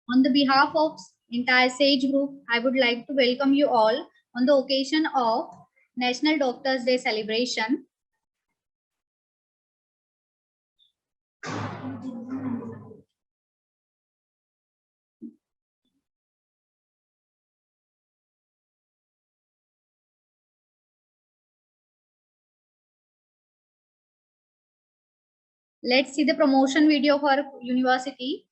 On the behalf of entire SAGE group, I would like to welcome you all on the occasion of National Doctors Day celebration. Let's see the promotion video for university.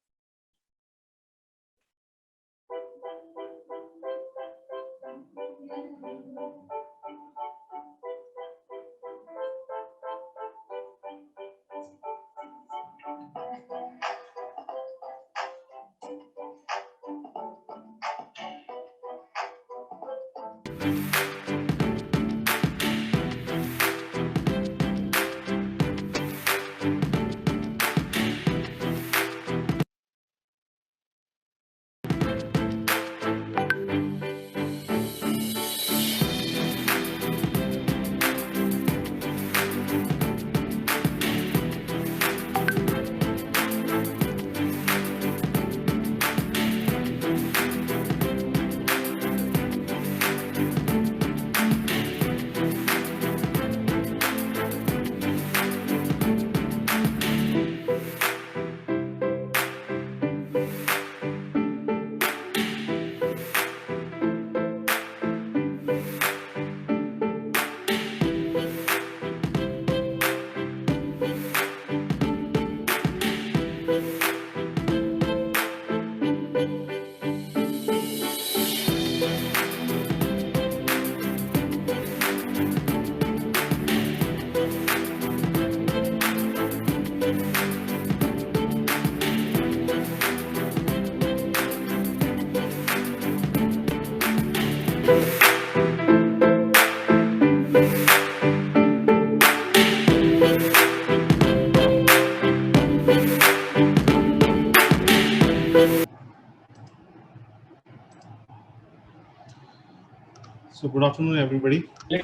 So good afternoon, everybody. I'd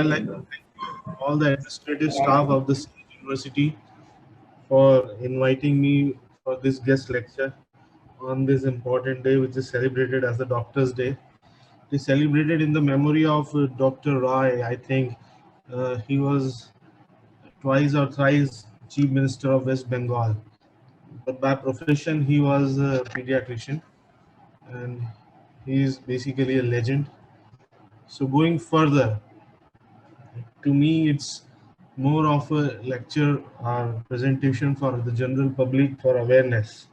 like to thank all the administrative staff of this university for inviting me for this guest lecture on this important day, which is celebrated as the Doctor's Day. It is celebrated in the memory of Dr. Roy. I think he was twice or thrice Chief Minister of West Bengal, but by profession he was a pediatrician, and he is basically a legend. So going further, to me it's more of a lecture or presentation for the general public for awareness.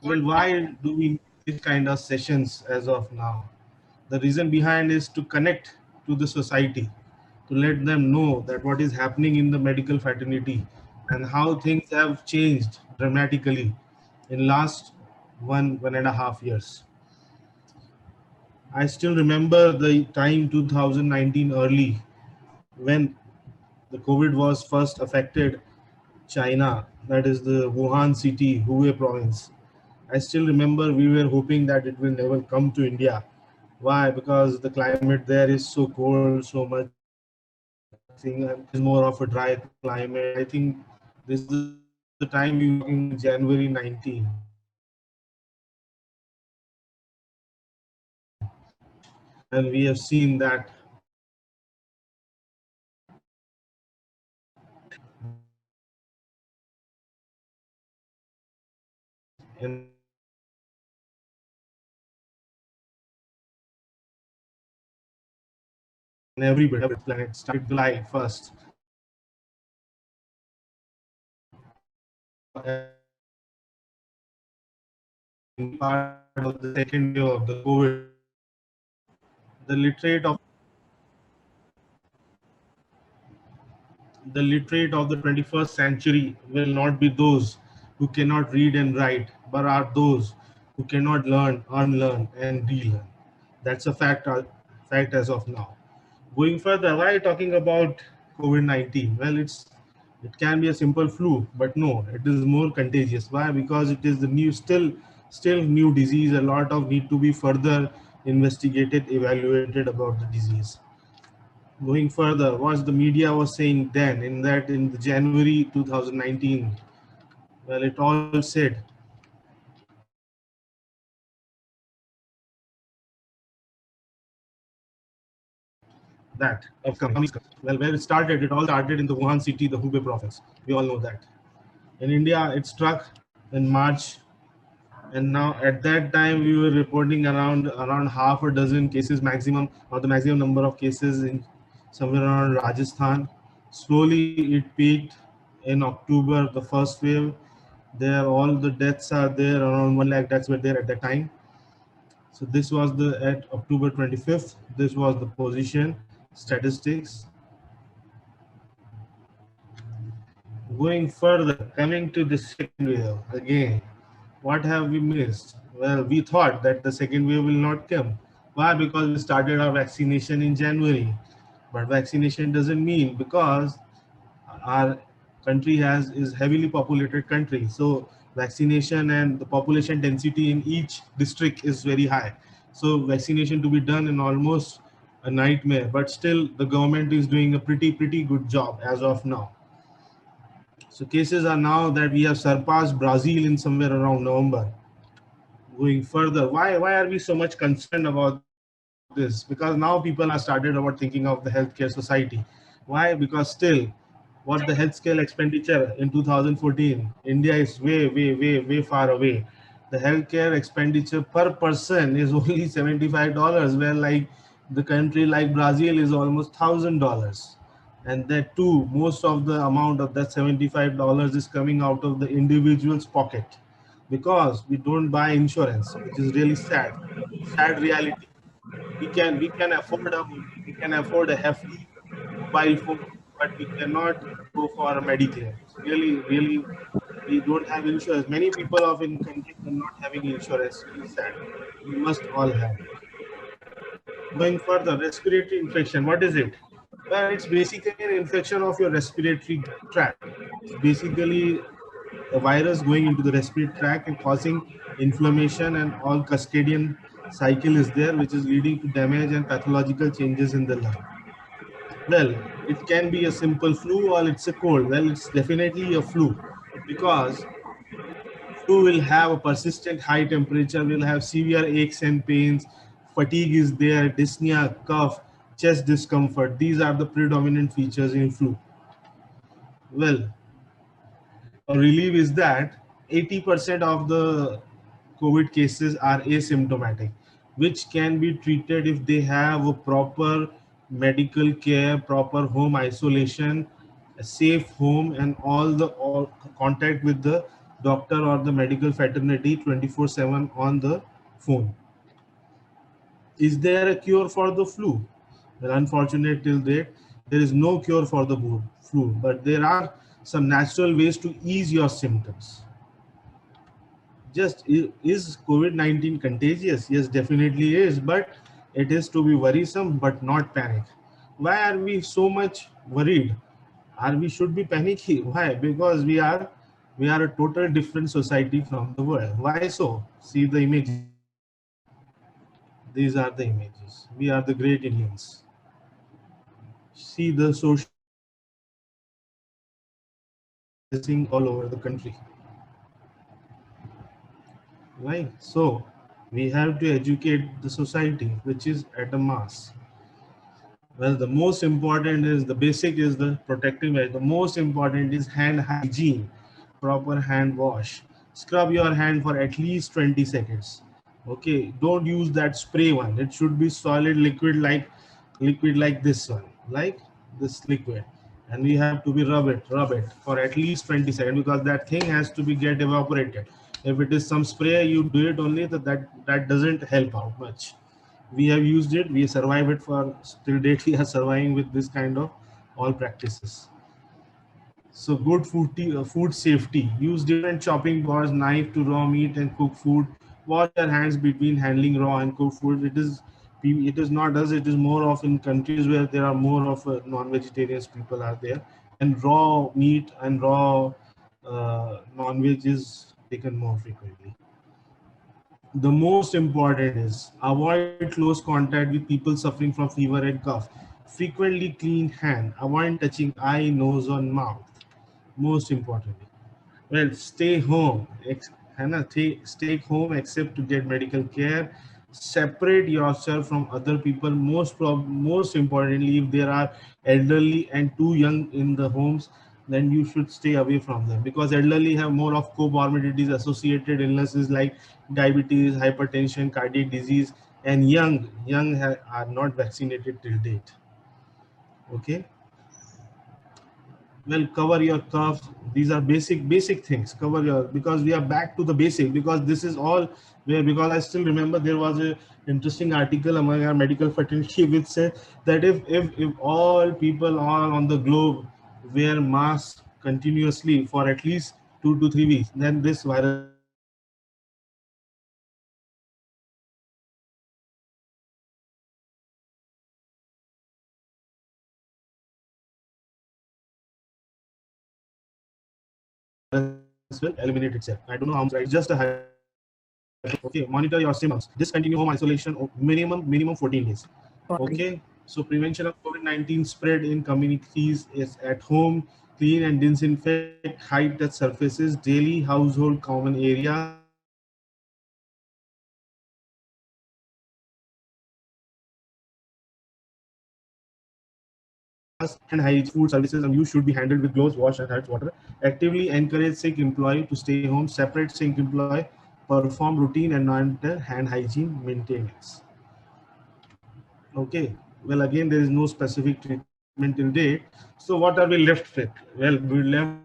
Well, why do we need this kind of sessions as of now? The reason behind is to connect to the society, to let them know that what is happening in the medical fraternity and how things have changed dramatically in last 1.5 years. I still remember the time 2019 early when the COVID was first affected China, that is the Wuhan city, Hubei province. I still remember we were hoping that it will never come to India. Why? Because the climate there is so cold, so much nothing, and it's more of a dry climate. I think this is the time we were talking January 19, and we have seen that in every planet started July 1st. Part of the second wave of the COVID, the literate of the literate of the 21st century will not be those who cannot read and write, but are those who cannot learn, unlearn, and relearn. That's a fact as of now. Going further, why are you talking about COVID-19? Well, it can be a simple flu, but no, it is more contagious. Why? Because it is the still new disease. A lot of need to be further investigated, evaluated about the disease. Going further, what the media was saying then, in the January 2019, well, it all said that of coming. Well, where it all started in the Wuhan city, the Hubei province. We all know that. In India, it struck in March, and now at that time we were reporting around half a dozen cases maximum, or the maximum number of cases in somewhere around Rajasthan. Slowly it peaked in October, the first wave. There, all the deaths are there, around 1 lakh deaths were there at that time. So this was the at October 25th. This was the position statistics. Going further, coming to the second wave again, what have we missed? Well, we thought that the second wave will not come. Why? Because we started our vaccination in January. But vaccination doesn't mean, because our country has is heavily populated country, so vaccination and the population density in each district is very high. So vaccination to be done in almost a nightmare, but still the government is doing a pretty good job as of now. So cases are now that we have surpassed Brazil in somewhere around November. Going further, why are we so much concerned about this? Because now people are started about thinking of the healthcare society. Why? Because still, what the healthcare expenditure in 2014, India is way far away. The healthcare expenditure per person is only $75, where like the country like Brazil is almost $1,000. And that too, most of the amount of that $75 is coming out of the individual's pocket, because we don't buy insurance, which is really sad reality. We can afford a hefty mobile phone, but we cannot go for a Medicare. It's really, we don't have insurance. Many people of in country are not having insurance. Really sad. We must all have it. Going further, respiratory infection. What is it? Well, it's basically an infection of your respiratory tract. It's basically a virus going into the respiratory tract and causing inflammation, and all cascadian cycle is there, which is leading to damage and pathological changes in the lung. Well, it can be a simple flu or it's a cold. Well, it's definitely a flu, because flu will have a persistent high temperature, will have severe aches and pains, fatigue is there, dyspnea, cough, chest discomfort. These are the predominant features in flu. Well, a relief is that 80% of the COVID cases are asymptomatic, which can be treated if they have a proper medical care, proper home isolation, a safe home, and all contact with the doctor or the medical fraternity 24/7 on the phone. Is there a cure for the flu? Well, unfortunately, till date, there is no cure for the flu, but there are some natural ways to ease your symptoms. Just is COVID-19 contagious? Yes, definitely is, but it is to be worrisome, but not panic. Why are we so much worried? Are we should be panicky? Why? Because we are a total different society from the world. Why so? See the images. These are the images. We are the great Indians. See the social pressing all over the country. Right? So we have to educate the society, which is at a mass. Well, the most important is the basic is the protective measure. The most important is hand hygiene, proper hand wash. Scrub your hand for at least 20 seconds. Okay, don't use that spray one. It should be solid liquid like this one, like this liquid. And we have to be rub it for at least 20 seconds, because that thing has to be get evaporated. If it is some spray, you do it only that doesn't help out much. We have used it, we survive it for till date. We are surviving with this kind of all practices. So good food safety. Use different chopping boards, knife to raw meat and cook food. Wash your hands between handling raw and cooked food. It is not us. It is more of in countries where there are more of non-vegetarians people are there, and raw meat and raw non-veg is taken more frequently. The most important is avoid close contact with people suffering from fever and cough. Frequently clean hand. Avoid touching eye, nose, or mouth. Most importantly. Well, stay home. है ना? Stay home except to get medical care. separate yourself from other people. Most importantly, if there are elderly and too young in the homes, then you should stay away from them, because elderly have more of comorbidities, associated illnesses like diabetes, hypertension, cardiac disease, and are not vaccinated till date. Okay, well, cover your cough. These are basic things. Cover your, because we are back to the basic, because this is all where, because I still remember there was a interesting article among our medical fraternity which said that if all people all on the globe wear masks continuously for at least 2 to 3 weeks, then this virus will eliminate itself. Because I don't know how much right. It's just a hypothesis. Okay, monitor your symptoms. Discontinue home isolation minimum 14 days. Okay, so prevention of COVID-19 spread in communities is at home. Clean and disinfect high touch surfaces, daily household common areas, and hygiene food services. And you should use hand hygiene food services, and you should be handled with gloves, wash and touch water. Actively encourage sick employee to stay home. Separate sick employee, perform routine and non hand hygiene maintenance. Okay, well, again, there is no specific treatment till date. So what are we left with? Well, we're left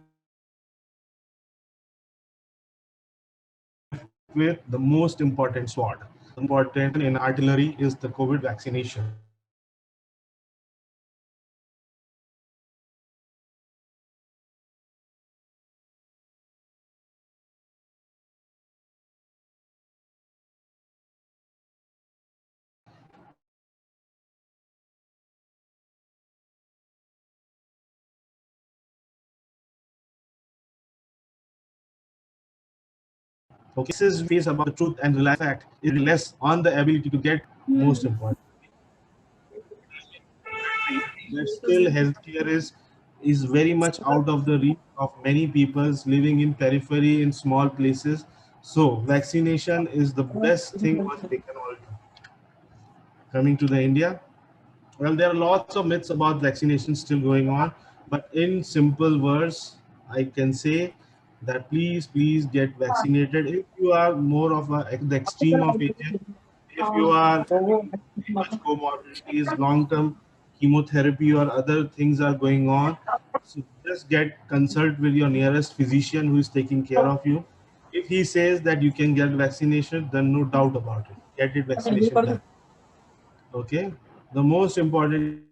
with the most important sword. The most important sword in artillery is the COVID vaccination. Okay, so prevention of COVID-19 starts with vaccination. Vaccination protects against Okay, this is face about the truth and realize fact is really less on the ability to get most important. That still healthcare is very much out of the reach of many peoples living in periphery in small places. So vaccination is the best thing what they can all do. Coming to the India, well, there are lots of myths about vaccination still going on, but in simple words, I can say that please get vaccinated. If you are more of the extreme of ages, if you are having very much comorbidities, long-term chemotherapy or other things are going on, so just get consult with your nearest physician who is taking care of you. If he says that you can get vaccination, then no doubt about it, get it vaccination done. Okay, the most important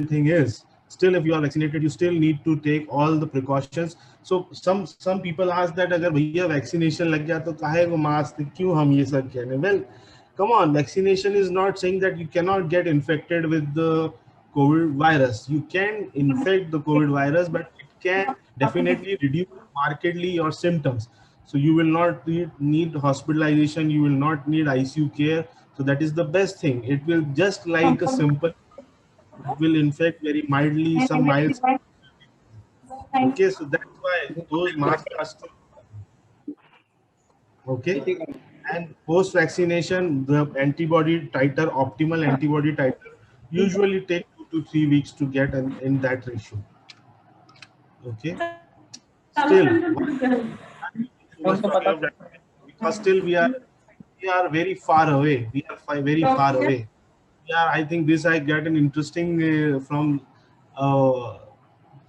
thing is, still if you are vaccinated, you still need to take all the precautions. So some people ask that अगर भैया vaccination लग गया तो काहे को mask, क्यों हम ये सब कह रहे हैं? Well, come on, vaccination is not saying that you cannot get infected with the COVID virus. You can infect the COVID virus, but it can definitely reduce markedly your symptoms. So you will not need hospitalization, you will not need ICU care. So that is the best thing. It will just like a simple, it will infect very mildly, some mild. Okay, so that's why those masks are still okay. And post vaccination, the antibody titer, optimal antibody titer, usually take 2 to 3 weeks to get in that ratio. Okay, still so much for your vaccination, because still we are very far away. We are very far away. Yeah, I think this I get an interesting uh,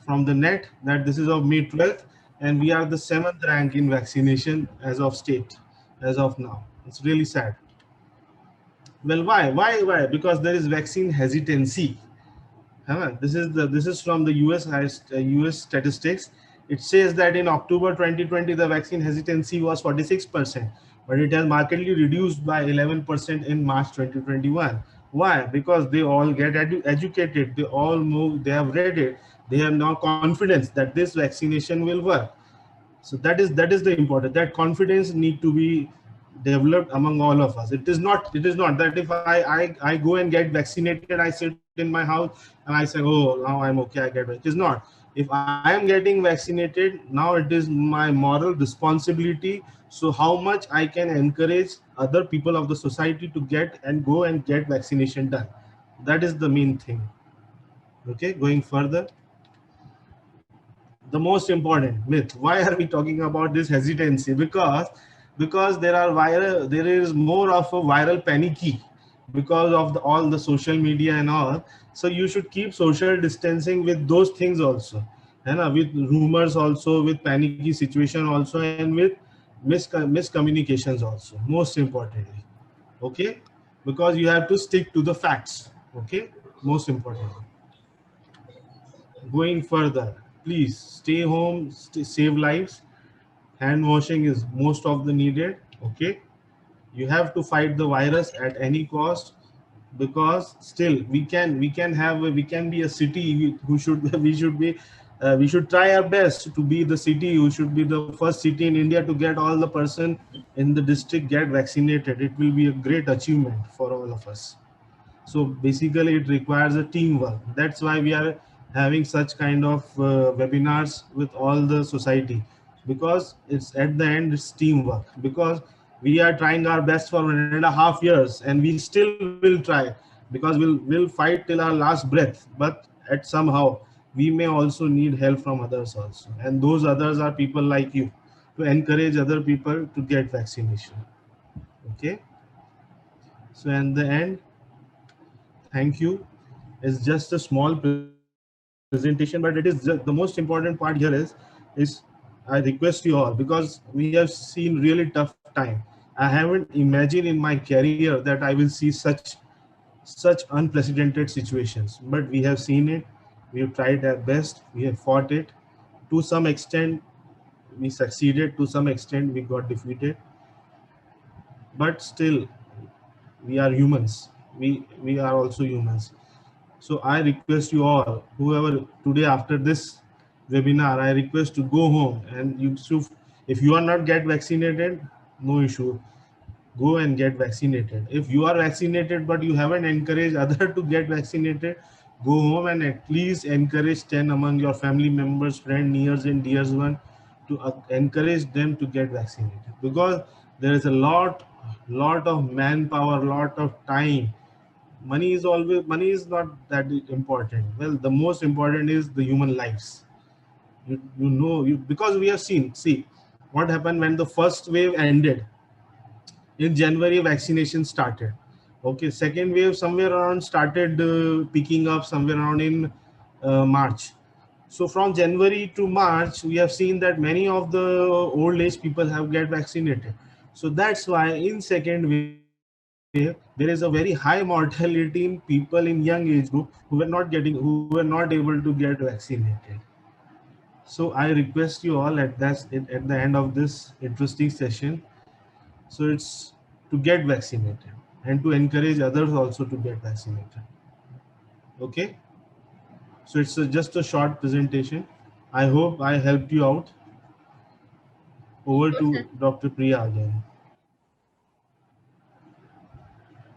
from the net that this is of May 12th, and we are the seventh rank in vaccination as of state, as of now. It's really sad. Well, why? Because there is vaccine hesitancy. This is from the US statistics. It says that in October 2020 the vaccine hesitancy was 46%, but it has markedly reduced by 11% in March 2021. Why? Because they all get educated, they all move, they have read it, they have now confidence that this vaccination will work. So that is the important, that confidence need to be developed among all of us. It is not that if I go and get vaccinated, I sit in my house and I say, oh, now I'm okay, I get it. It is not. If I am getting vaccinated, now it is my moral responsibility. So how much I can encourage other people of the society to get and go and get vaccination done. That is the main thing. Okay, going further, the most important myth. Why are we talking about this hesitancy? Because there is more of a viral panicky because of all the social media and all. So you should keep social distancing with those things also, and with rumors also, with panicky situation also, and with miscommunications also, most importantly. Okay, because you have to stick to the facts. Okay, most importantly. Going further, please stay home, save lives. Hand washing is most of the needed. Okay, you have to fight the virus at any cost, because still we can be a city who should we should try our best to be the city who should be the first city in India to get all the person in the district get vaccinated. It will be a great achievement for all of us. So basically it requires a teamwork. That's why we are having such kind of webinars with all the society, because it's at the end it's teamwork. Because we are trying our best for 1.5 years and we still will try, because we'll fight till our last breath. But at somehow we may also need help from others also, and those others are people like you, to encourage other people to get vaccination. Okay, so in the end, thank you. It's just a small presentation, but it is just, the most important part here is I request you all, because we have seen really tough time. I haven't imagined in my career that I will see such unprecedented situations, but we have seen it. We have tried our best. We have fought it. To some extent, we succeeded. To some extent, we got defeated. But still, we are humans. We are also humans. So I request you all, whoever today after this webinar, I request to go home and you should, if you are not get vaccinated, no issue, go and get vaccinated. If you are vaccinated but you haven't encouraged other to get vaccinated, go home and at least encourage 10 among your family members, friend, nears and dears one, to encourage them to get vaccinated, because there is a lot of manpower, lot of time. Money is not that important. Well, the most important is the human lives. Because we have seen, see what happened when the first wave ended. In January vaccination started. Okay, second wave somewhere around started picking up somewhere around in March. So from January to March we have seen that many of the old age people have get vaccinated. So that's why in second wave there is a very high mortality in people in young age group who were not able to get vaccinated. So I request you all at the end of this interesting session, so it's to get vaccinated and to encourage others also to get vaccinated. Okay, so it's just a short presentation. I hope I helped you out. Over Sure, to sir. Dr. Priya again.